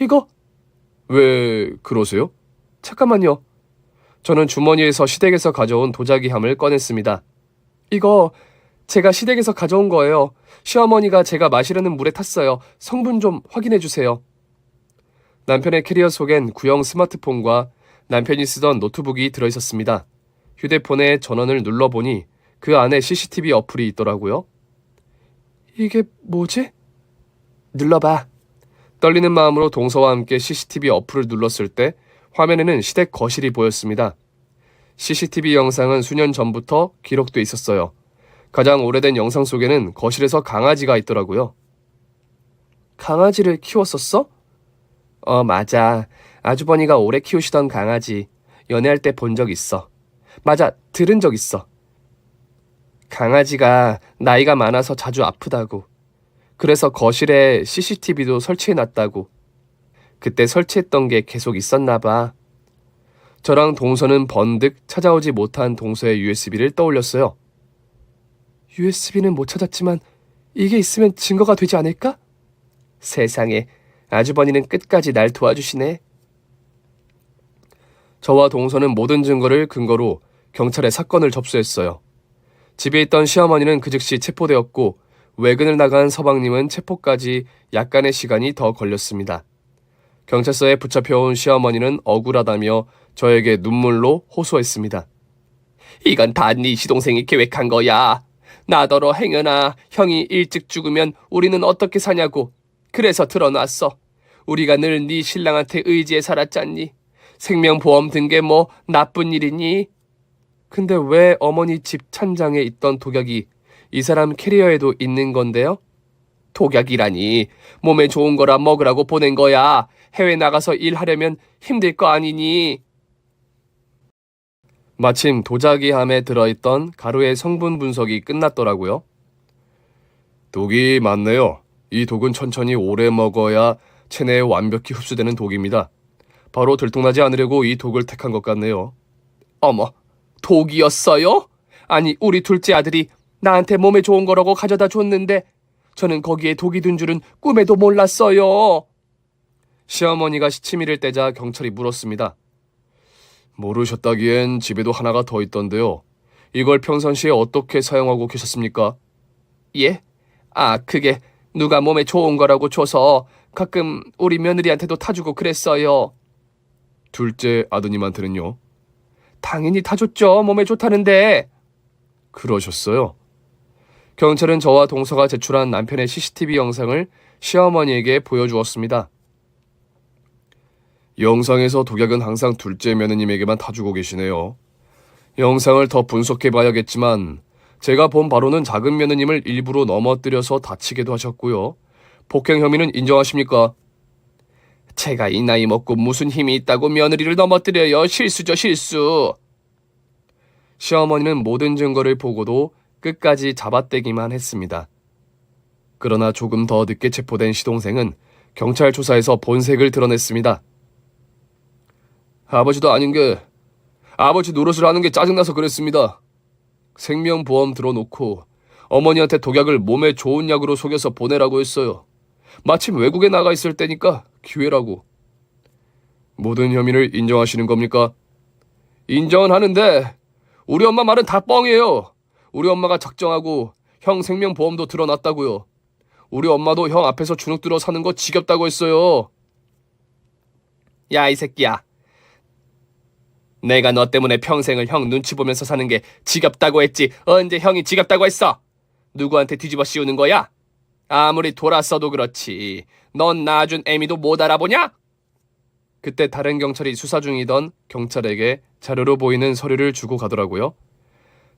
S1: 이거? 왜 그러세요? 잠깐만요. 저는 주머니에서 시댁에서 가져온 도자기함을 꺼냈습니다. 이거 제가 시댁에서 가져온 거예요. 시어머니가 제가 마시려는 물에 탔어요. 성분 좀 확인해 주세요. 남편의 캐리어 속엔 구형 스마트폰과 남편이 쓰던 노트북이 들어있었습니다. 휴대폰에 전원을 눌러보니 그 안에 CCTV 어플이 있더라고요. 이게 뭐지? 눌러봐. 떨리는 마음으로 동서와 함께 CCTV 어플을 눌렀을 때 화면에는 시댁 거실이 보였습니다. CCTV 영상은 수년 전부터 기록돼 있었어요. 가장 오래된 영상 속에는 거실에서 강아지가 있더라고요. 강아지를 키웠었어? 맞아. 아주버니가 오래 키우시던 강아지. 연애할 때 본 적 있어. 맞아, 들은 적 있어. 강아지가 나이가 많아서 자주 아프다고. 그래서 거실에 CCTV도 설치해놨다고. 그때 설치했던 게 계속 있었나 봐. 저랑 동서는 번득 찾아오지 못한 동서의 USB를 떠올렸어요. USB는 못 찾았지만 이게 있으면 증거가 되지 않을까? 세상에, 아주버니는 끝까지 날 도와주시네. 저와 동서는 모든 증거를 근거로 경찰에 사건을 접수했어요. 집에 있던 시어머니는 그 즉시 체포되었고 외근을 나간 서방님은 체포까지 약간의 시간이 더 걸렸습니다. 경찰서에 붙잡혀온 시어머니는 억울하다며 저에게 눈물로 호소했습니다. 이건 다 네 시동생이 계획한 거야. 나더러 행여나 형이 일찍 죽으면 우리는 어떻게 사냐고. 그래서 드러났어. 우리가 늘 네 신랑한테 의지해 살았잖니. 생명보험 든 게 뭐 나쁜 일이니? 근데 왜 어머니 집 찬장에 있던 독약이 이 사람 캐리어에도 있는 건데요? 독약이라니. 몸에 좋은 거라 먹으라고 보낸 거야. 해외 나가서 일하려면 힘들 거 아니니. 마침 도자기함에 들어있던 가루의 성분 분석이 끝났더라고요. 독이 많네요. 이 독은 천천히 오래 먹어야 체내에 완벽히 흡수되는 독입니다. 바로 들통나지 않으려고 이 독을 택한 것 같네요. 어머, 독이었어요? 아니, 우리 둘째 아들이 나한테 몸에 좋은 거라고 가져다 줬는데 저는 거기에 독이 든 줄은 꿈에도 몰랐어요. 시어머니가 시치미를 떼자 경찰이 물었습니다. 모르셨다기엔 집에도 하나가 더 있던데요. 이걸 평상시에 어떻게 사용하고 계셨습니까? 예? 그게 누가 몸에 좋은 거라고 줘서 가끔 우리 며느리한테도 타주고 그랬어요. 둘째 아드님한테는요? 당연히 타줬죠. 몸에 좋다는데. 그러셨어요? 경찰은 저와 동서가 제출한 남편의 CCTV 영상을 시어머니에게 보여주었습니다. 영상에서 독약은 항상 둘째 며느님에게만 타주고 계시네요. 영상을 더 분석해봐야겠지만 제가 본 바로는 작은 며느님을 일부러 넘어뜨려서 다치게도 하셨고요. 폭행 혐의는 인정하십니까? 제가 이 나이 먹고 무슨 힘이 있다고 며느리를 넘어뜨려요. 실수죠, 실수. 시어머니는 모든 증거를 보고도 끝까지 잡아떼기만 했습니다. 그러나 조금 더 늦게 체포된 시동생은 경찰 조사에서 본색을 드러냈습니다. 아버지도 아닌 게 아버지 노릇을 하는 게 짜증나서 그랬습니다. 생명보험 들어놓고 어머니한테 독약을 몸에 좋은 약으로 속여서 보내라고 했어요. 마침 외국에 나가 있을 때니까 기회라고. 모든 혐의를 인정하시는 겁니까? 인정은 하는데 우리 엄마 말은 다 뻥이에요. 우리 엄마가 작정하고 형 생명보험도 들어놨다고요. 우리 엄마도 형 앞에서 주눅 들어 사는 거 지겹다고 했어요. 야, 이 새끼야. 내가 너 때문에 평생을 형 눈치 보면서 사는 게 지겹다고 했지. 언제 형이 지겹다고 했어? 누구한테 뒤집어 씌우는 거야? 아무리 돌았어도 그렇지. 넌 낳아준 애미도 못 알아보냐? 그때 다른 경찰이 수사 중이던 경찰에게 자료로 보이는 서류를 주고 가더라고요.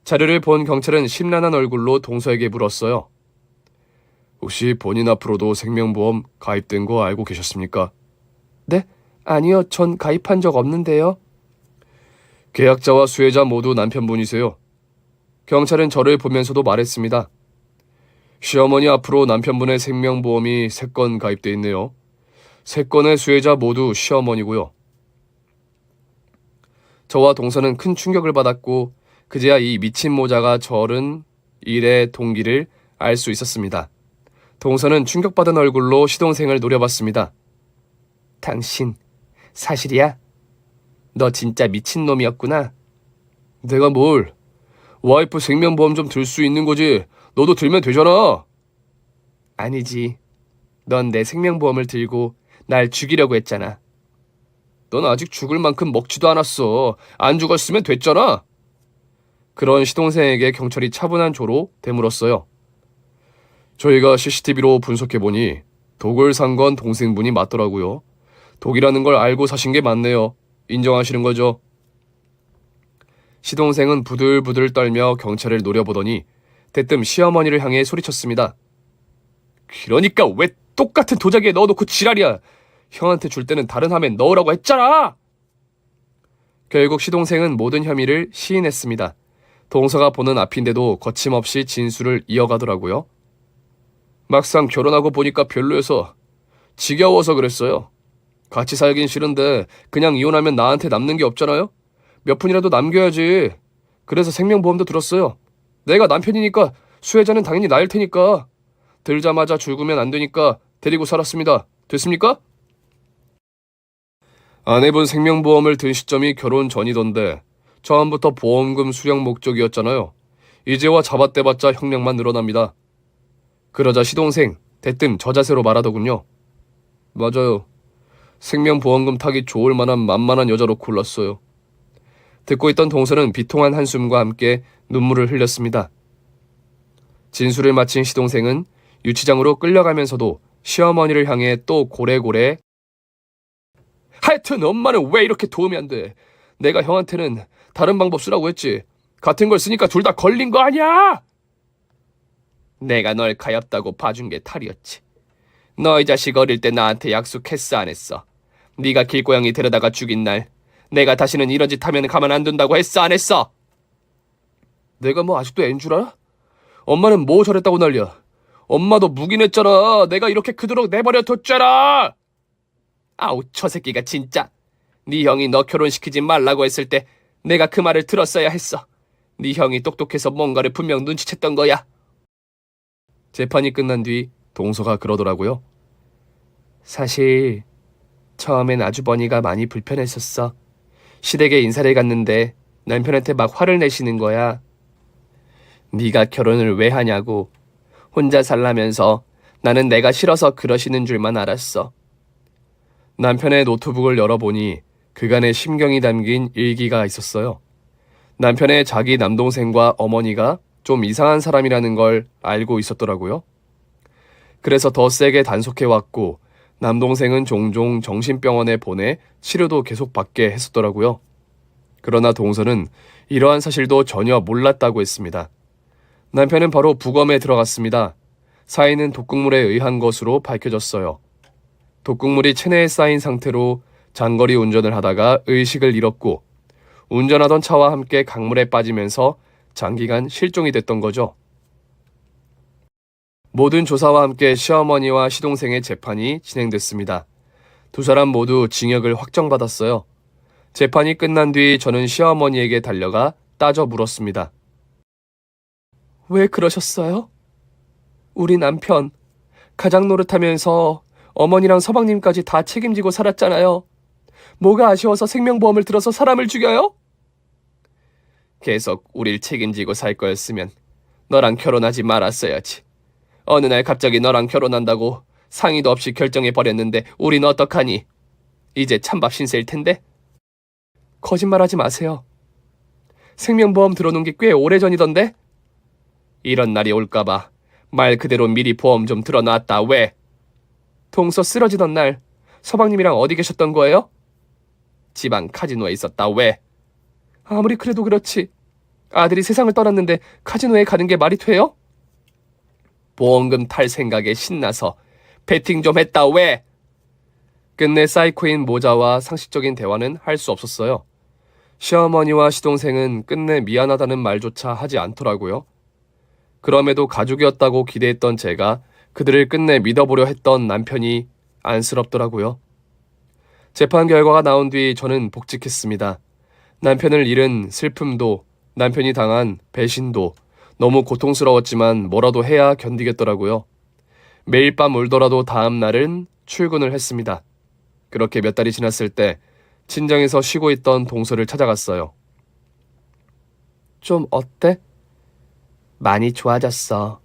S1: 자료를 본 경찰은 심란한 얼굴로 동서에게 물었어요. 혹시 본인 앞으로도 생명보험 가입된 거 알고 계셨습니까? 네? 아니요. 전 가입한 적 없는데요. 계약자와 수혜자 모두 남편분이세요. 경찰은 저를 보면서도 말했습니다. 시어머니 앞으로 남편분의 생명보험이 3건 가입돼 있네요. 3건의 수혜자 모두 시어머니고요. 저와 동서는 큰 충격을 받았고 그제야 이 미친 모자가 저른 일의 동기를 알 수 있었습니다. 동서는 충격받은 얼굴로 시동생을 노려봤습니다. 당신 사실이야? 너 진짜 미친놈이었구나. 내가 뭘? 와이프 생명보험 좀 들 수 있는 거지. 너도 들면 되잖아. 아니지. 넌 내 생명보험을 들고 날 죽이려고 했잖아. 넌 아직 죽을 만큼 먹지도 않았어. 안 죽었으면 됐잖아. 그런 시동생에게 경찰이 차분한 조로 되물었어요. 저희가 CCTV로 분석해보니 독을 산 건 동생분이 맞더라고요. 독이라는 걸 알고 사신 게 맞네요. 인정하시는 거죠? 시동생은 부들부들 떨며 경찰을 노려보더니 대뜸 시어머니를 향해 소리쳤습니다. 그러니까 왜 똑같은 도자기에 넣어놓고 지랄이야. 형한테 줄 때는 다른 함에 넣으라고 했잖아. 결국 시동생은 모든 혐의를 시인했습니다. 동서가 보는 앞인데도 거침없이 진술을 이어가더라고요. 막상 결혼하고 보니까 별로여서 지겨워서 그랬어요. 같이 살긴 싫은데 그냥 이혼하면 나한테 남는 게 없잖아요? 몇 푼이라도 남겨야지. 그래서 생명보험도 들었어요. 내가 남편이니까 수혜자는 당연히 나일 테니까. 들자마자 죽으면 안 되니까 데리고 살았습니다. 됐습니까? 아내분 생명보험을 든 시점이 결혼 전이던데 처음부터 보험금 수령 목적이었잖아요. 이제와 잡아떼봤자 형량만 늘어납니다. 그러자 시동생 대뜸 저 자세로 말하더군요. 맞아요. 생명보험금 타기 좋을 만한 만만한 여자로 골랐어요. 듣고 있던 동서는 비통한 한숨과 함께 눈물을 흘렸습니다. 진술을 마친 시동생은 유치장으로 끌려가면서도 시어머니를 향해 또 고래고래 하여튼 엄마는 왜 이렇게 도움이 안 돼? 내가 형한테는 다른 방법 쓰라고 했지. 같은 걸 쓰니까 둘 다 걸린 거 아니야? 내가 널 가엾다고 봐준 게 탈이었지. 너 이 자식 어릴 때 나한테 약속했어 안 했어? 네가 길고양이 데려다가 죽인 날 내가 다시는 이런 짓 하면 가만 안 둔다고 했어 안 했어? 내가 뭐 아직도 앤 줄 알아? 엄마는 뭐 저랬다고 난리야. 엄마도 묵인했잖아. 내가 이렇게 그토록 내버려 뒀잖아. 아우 저 새끼가 진짜. 네 형이 너 결혼시키지 말라고 했을 때 내가 그 말을 들었어야 했어. 네 형이 똑똑해서 뭔가를 분명 눈치챘던 거야. 재판이 끝난 뒤 동서가 그러더라고요. 사실 처음엔 아주버니가 많이 불편했었어. 시댁에 인사를 갔는데 남편한테 막 화를 내시는 거야. 네가 결혼을 왜 하냐고. 혼자 살라면서 나는 내가 싫어서 그러시는 줄만 알았어. 남편의 노트북을 열어보니 그간의 심경이 담긴 일기가 있었어요. 남편의 자기 남동생과 어머니가 좀 이상한 사람이라는 걸 알고 있었더라고요. 그래서 더 세게 단속해왔고 남동생은 종종 정신병원에 보내 치료도 계속 받게 했었더라고요. 그러나 동서는 이러한 사실도 전혀 몰랐다고 했습니다. 남편은 바로 부검에 들어갔습니다. 사인은 독극물에 의한 것으로 밝혀졌어요. 독극물이 체내에 쌓인 상태로 장거리 운전을 하다가 의식을 잃었고 운전하던 차와 함께 강물에 빠지면서 장기간 실종이 됐던 거죠. 모든 조사와 함께 시어머니와 시동생의 재판이 진행됐습니다. 두 사람 모두 징역을 확정받았어요. 재판이 끝난 뒤 저는 시어머니에게 달려가 따져 물었습니다. 왜 그러셨어요? 우리 남편 가장 노릇하면서 어머니랑 서방님까지 다 책임지고 살았잖아요. 뭐가 아쉬워서 생명보험을 들어서 사람을 죽여요? 계속 우릴 책임지고 살 거였으면 너랑 결혼하지 말았어야지. 어느 날 갑자기 너랑 결혼한다고 상의도 없이 결정해버렸는데 우린 어떡하니? 이제 찬밥 신세일 텐데? 거짓말하지 마세요. 생명보험 들어놓은 게 꽤 오래전이던데? 이런 날이 올까봐 말 그대로 미리 보험 좀 들어놨다. 왜? 동서 쓰러지던 날 서방님이랑 어디 계셨던 거예요? 지방 카지노에 있었다. 왜? 아무리 그래도 그렇지. 아들이 세상을 떠났는데 카지노에 가는 게 말이 돼요? 보험금 탈 생각에 신나서 베팅 좀 했다. 왜? 끝내 사이코인 모자와 상식적인 대화는 할 수 없었어요. 시어머니와 시동생은 끝내 미안하다는 말조차 하지 않더라고요. 그럼에도 가족이었다고 기대했던 제가 그들을 끝내 믿어보려 했던 남편이 안쓰럽더라고요. 재판 결과가 나온 뒤 저는 복직했습니다. 남편을 잃은 슬픔도 남편이 당한 배신도 너무 고통스러웠지만 뭐라도 해야 견디겠더라고요. 매일 밤 울더라도 다음 날은 출근을 했습니다. 그렇게 몇 달이 지났을 때 친정에서 쉬고 있던 동서를 찾아갔어요. 좀 어때? 많이 좋아졌어.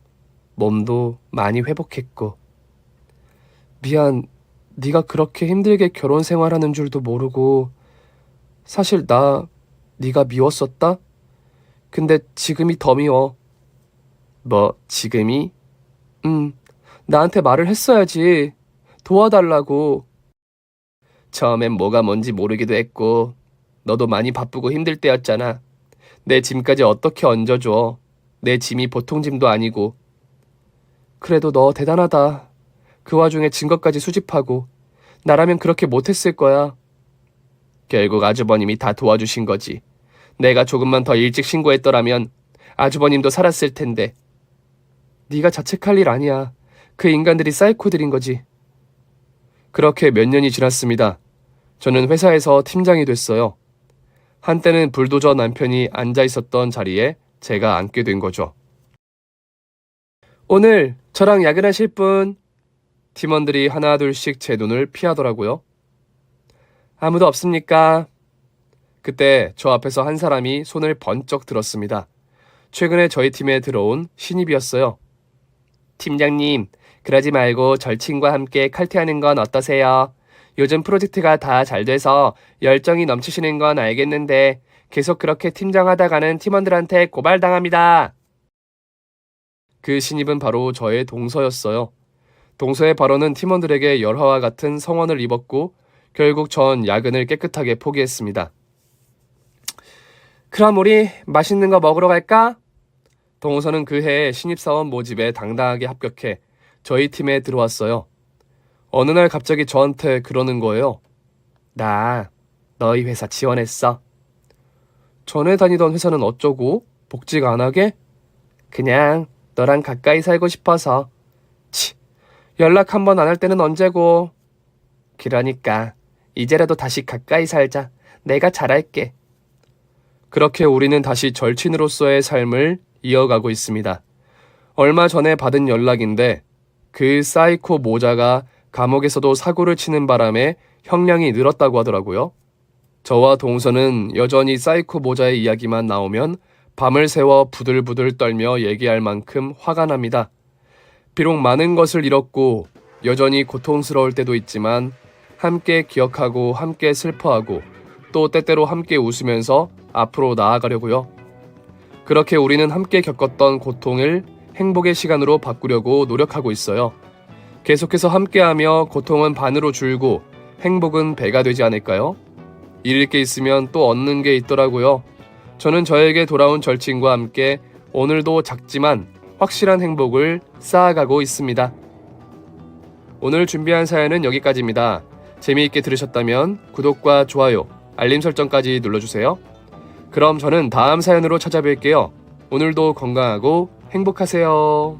S1: 몸도 많이 회복했고. 미안, 네가 그렇게 힘들게 결혼 생활하는 줄도 모르고 사실 나 네가 미웠었다? 근데 지금이 더 미워. 뭐 지금이? 나한테 말을 했어야지. 도와달라고. 처음엔 뭐가 뭔지 모르기도 했고 너도 많이 바쁘고 힘들 때였잖아. 내 짐까지 어떻게 얹어줘. 내 짐이 보통 짐도 아니고. 그래도 너 대단하다. 그 와중에 증거까지 수집하고. 나라면 그렇게 못했을 거야. 결국 아주버님이 다 도와주신 거지. 내가 조금만 더 일찍 신고했더라면 아주버님도 살았을 텐데. 네가 자책할 일 아니야. 그 인간들이 사이코들인 거지. 그렇게 몇 년이 지났습니다. 저는 회사에서 팀장이 됐어요. 한때는 불도저 남편이 앉아 있었던 자리에 제가 앉게 된 거죠. 오늘 저랑 야근하실 분? 팀원들이 하나둘씩 제 눈을 피하더라고요. 아무도 없습니까? 그때 저 앞에서 한 사람이 손을 번쩍 들었습니다. 최근에 저희 팀에 들어온 신입이었어요. 팀장님, 그러지 말고 절친과 함께 칼퇴하는 건 어떠세요? 요즘 프로젝트가 다 잘 돼서 열정이 넘치시는 건 알겠는데 계속 그렇게 팀장하다가는 팀원들한테 고발당합니다. 그 신입은 바로 저의 동서였어요. 동서의 발언은 팀원들에게 열화와 같은 성원을 입었고 결국 전 야근을 깨끗하게 포기했습니다. 그럼 우리 맛있는 거 먹으러 갈까? 동서는 그 해 신입사원 모집에 당당하게 합격해 저희 팀에 들어왔어요. 어느 날 갑자기 저한테 그러는 거예요. 나 너희 회사 지원했어. 전에 다니던 회사는 어쩌고? 복직 안 하게? 그냥 너랑 가까이 살고 싶어서. 치, 연락 한 번 안 할 때는 언제고. 그러니까 이제라도 다시 가까이 살자. 내가 잘할게. 그렇게 우리는 다시 절친으로서의 삶을 이어가고 있습니다. 얼마 전에 받은 연락인데 그 사이코 모자가 감옥에서도 사고를 치는 바람에 형량이 늘었다고 하더라고요. 저와 동서는 여전히 사이코 모자의 이야기만 나오면 밤을 새워 부들부들 떨며 얘기할 만큼 화가 납니다. 비록 많은 것을 잃었고 여전히 고통스러울 때도 있지만 함께 기억하고 함께 슬퍼하고 또 때때로 함께 웃으면서 앞으로 나아가려고요. 그렇게 우리는 함께 겪었던 고통을 행복의 시간으로 바꾸려고 노력하고 있어요. 계속해서 함께하며 고통은 반으로 줄고 행복은 배가 되지 않을까요? 잃을 게 있으면 또 얻는 게 있더라고요. 저는 저에게 돌아온 절친과 함께 오늘도 작지만 확실한 행복을 쌓아가고 있습니다. 오늘 준비한 사연은 여기까지입니다. 재미있게 들으셨다면 구독과 좋아요, 알림 설정까지 눌러주세요. 그럼 저는 다음 사연으로 찾아뵐게요. 오늘도 건강하고 행복하세요.